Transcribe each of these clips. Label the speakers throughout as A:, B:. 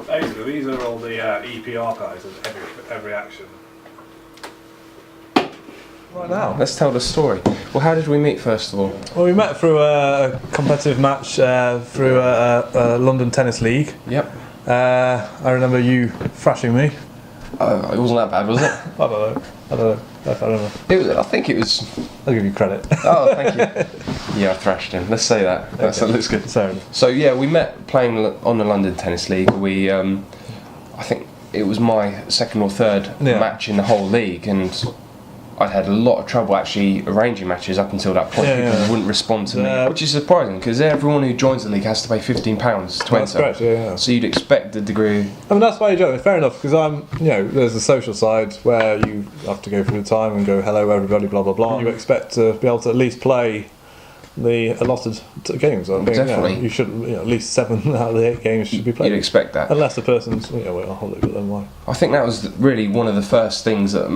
A: basically, these are all the EP archives of every action.
B: Right now, let's tell the story. Well, how did we meet first of all?
A: Well, we met through a competitive match through a London Tennis League.
B: Yep.
A: I remember you thrashing me.
B: It wasn't that bad, was it?
A: I don't know. I don't know.
B: I think it was.
A: I'll give you credit.
B: Oh, thank you. Yeah, I thrashed him. Let's say that. That looks good. So yeah, we met playing on the London Tennis League. We, I think it was my second or third match in the whole league, and I'd had a lot of trouble actually arranging matches up until that point. People wouldn't respond to me, which is surprising because everyone who joins the league has to pay £15 to enter.
A: That's correct,
B: So you'd expect a degree.
A: I mean, that's why you join. Fair enough, because there's the social side where you have to go through the time and go hello everybody, blah blah blah. You expect to be able to at least play the allotted games. I think,
B: definitely.
A: You should at least 7 out of the 8 games should be played.
B: You'd expect that,
A: unless the person's I'll hold it, but then why?
B: I think that was really one of the first things that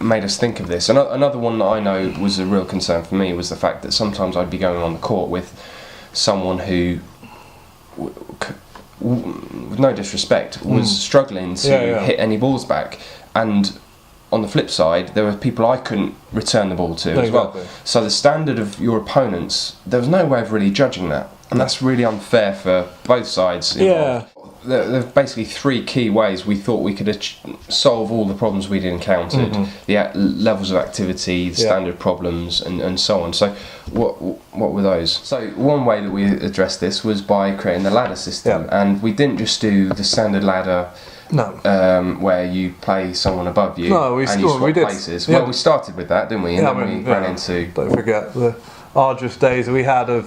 B: made us think of this. Another one that I know was a real concern for me was the fact that sometimes I'd be going on the court with someone who, with no disrespect, was struggling to hit any balls back, and on the flip side there were people I couldn't return the ball to as well. So the standard of your opponents, there was no way of really judging that, and that's really unfair for both sides involved. There are basically 3 key ways we thought we could solve all the problems we'd encountered: the levels of activity, the standard problems, and so on. So what were those? So one way that we addressed this was by creating the ladder system, and we didn't just do the standard ladder where you play someone above you and you swap places. Well, we started with that, didn't we? And then we ran into...
A: Don't forget the arduous days we had of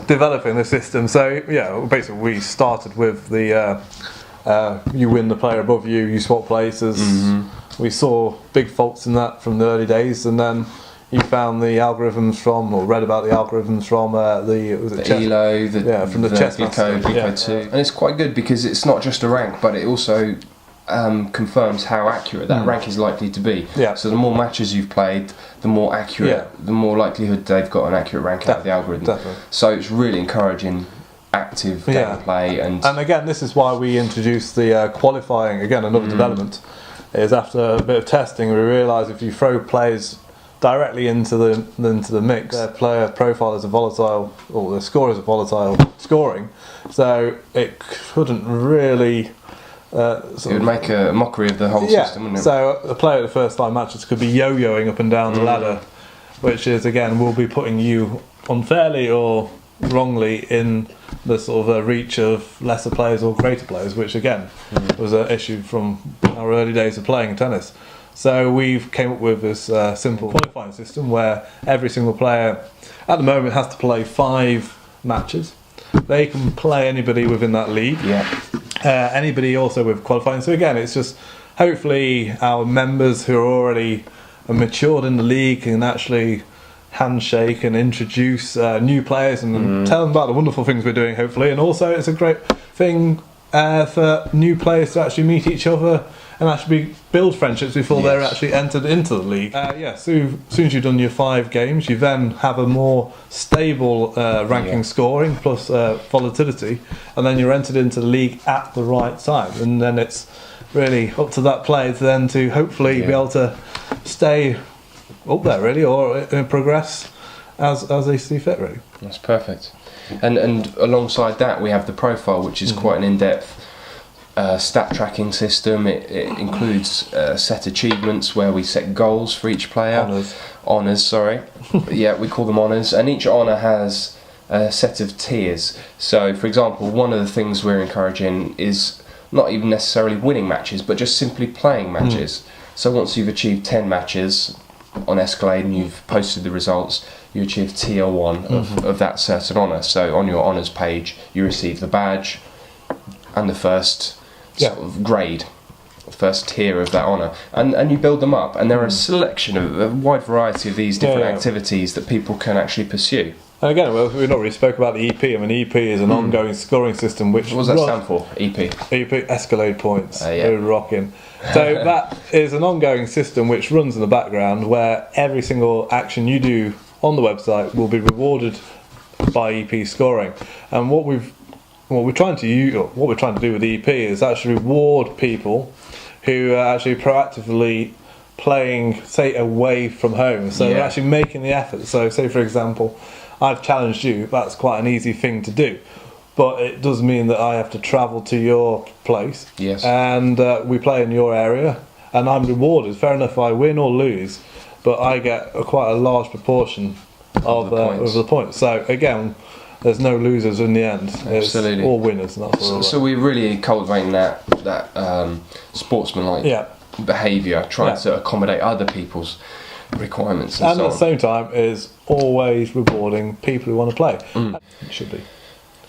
A: developing the system. So basically we started with the you win the player above you, you swap places. We saw big faults in that from the early days, and then you found the algorithms or read about the algorithms from the
B: ELO,
A: from the chess
B: code 2, and it's quite good because it's not just a rank, but it also confirms how accurate that rank is likely to be. So the more matches you've played, the more accurate, the more likelihood they've got an accurate rank out of the algorithm.
A: Definitely.
B: So it's really encouraging active gameplay, and
A: again, this is why we introduced the qualifying. Again, another development is after a bit of testing, we realised if you throw players directly into the mix, their player profile is a volatile, or their score is a volatile scoring, so it couldn't really.
B: It would make a mockery of the whole system, wouldn't it?
A: So a player at the first time matches could be yo-yoing up and down the ladder, which is again will be putting you unfairly or wrongly in the sort of reach of lesser players or greater players, which again was an issue from our early days of playing tennis. So we've came up with this simple qualifying system where every single player at the moment has to play 5 matches. They can play anybody within that league. Anybody also with qualifying. So again, it's just hopefully our members who are already matured in the league can actually handshake and introduce new players and tell them about the wonderful things we're doing, hopefully. And also it's a great thing for new players to actually meet each other and actually build friendships before they're actually entered into the league. So as soon as you've done your 5 games, you then have a more stable ranking scoring plus volatility, and then you're entered into the league at the right time, and then it's really up to that player to then to hopefully be able to stay up there really, or progress as they see fit really.
B: That's perfect. And alongside that we have the profile, which is quite an in-depth stat tracking system. It includes a set achievements where we set goals for each player. Honours, sorry. We call them honours, and each honour has a set of tiers. So for example, one of the things we're encouraging is not even necessarily winning matches, but just simply playing matches. So once you've achieved 10 matches on Escalade and you've posted the results, you achieve tier 1 of that certain honour. So on your honours page you receive the badge and the first sort of grade, first tier of that honour, and you build them up, and there are a selection of a wide variety of these different activities that people can actually pursue.
A: And again, we've not really spoke about the EP. I mean, EP is an ongoing scoring system which...
B: What does that stand for, EP?
A: EP, Escalade points. We're rocking. So that is an ongoing system which runs in the background where every single action you do on the website will be rewarded by EP scoring. And what we've what we're trying to use, or what we're trying to do with the EP is actually reward people who are actually proactively playing, say, away from home. So they're actually making the effort. So, say for example, I've challenged you. That's quite an easy thing to do, but it does mean that I have to travel to your place.
B: Yes.
A: And we play in your area, and I'm rewarded. Fair enough, I win or lose, but I get quite a large proportion of the points. So again, there's no losers in the end.
B: Absolutely.
A: It's all winners. And that's
B: So we're really cultivating that sportsmanlike behaviour, trying to accommodate other people's requirements and so
A: at the same time is always rewarding people who want to play. It should be.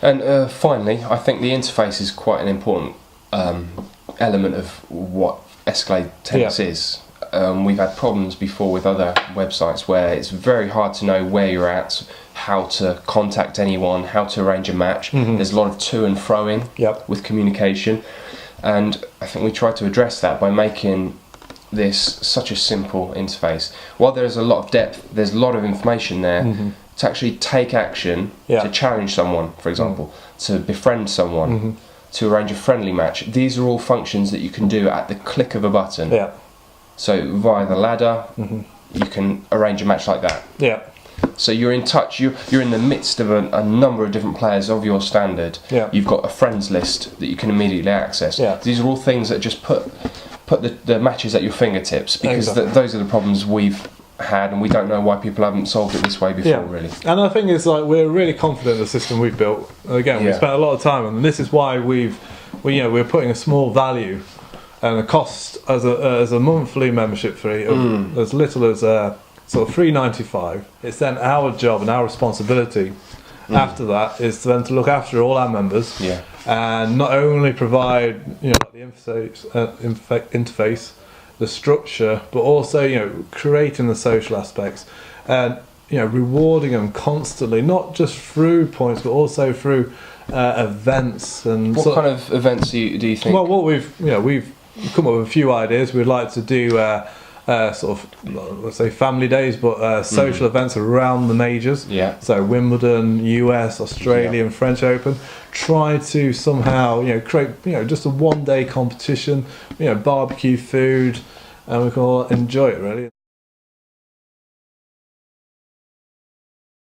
B: And finally, I think the interface is quite an important element of what Escalade Tennis is. We've had problems before with other websites where it's very hard to know where you're at, how to contact anyone, how to arrange a match. There's a lot of to and froing with communication, and I think we try to address that by making this such a simple interface. While there's a lot of depth, there's a lot of information there to actually take action, to challenge someone, for example, to befriend someone, to arrange a friendly match. These are all functions that you can do at the click of a button. So via the ladder, you can arrange a match like that. So you're in touch, you're in the midst of a number of different players of your standard. You've got a friends list that you can immediately access. These are all things that just put the matches at your fingertips, because those are the problems we've had, and we don't know why people haven't solved it this way before, really. And
A: I think it's like we're really confident in the system we've built. Again, we spent a lot of time on, and this is why we're putting a small value and a cost as a monthly membership fee of as little as sort of $3.95. It's then our job and our responsibility after that is then to look after all our members and not only provide the interface, the structure, but also creating the social aspects and rewarding them constantly, not just through points but also through events. And
B: what kind of events do you think?
A: Well, what we've come up with a few ideas. We'd like to do sort of, let's say, family days, but social events around the majors. So Wimbledon, US, Australian, French Open. Try to somehow create just a one-day competition. Barbecue food, and we can all enjoy it really.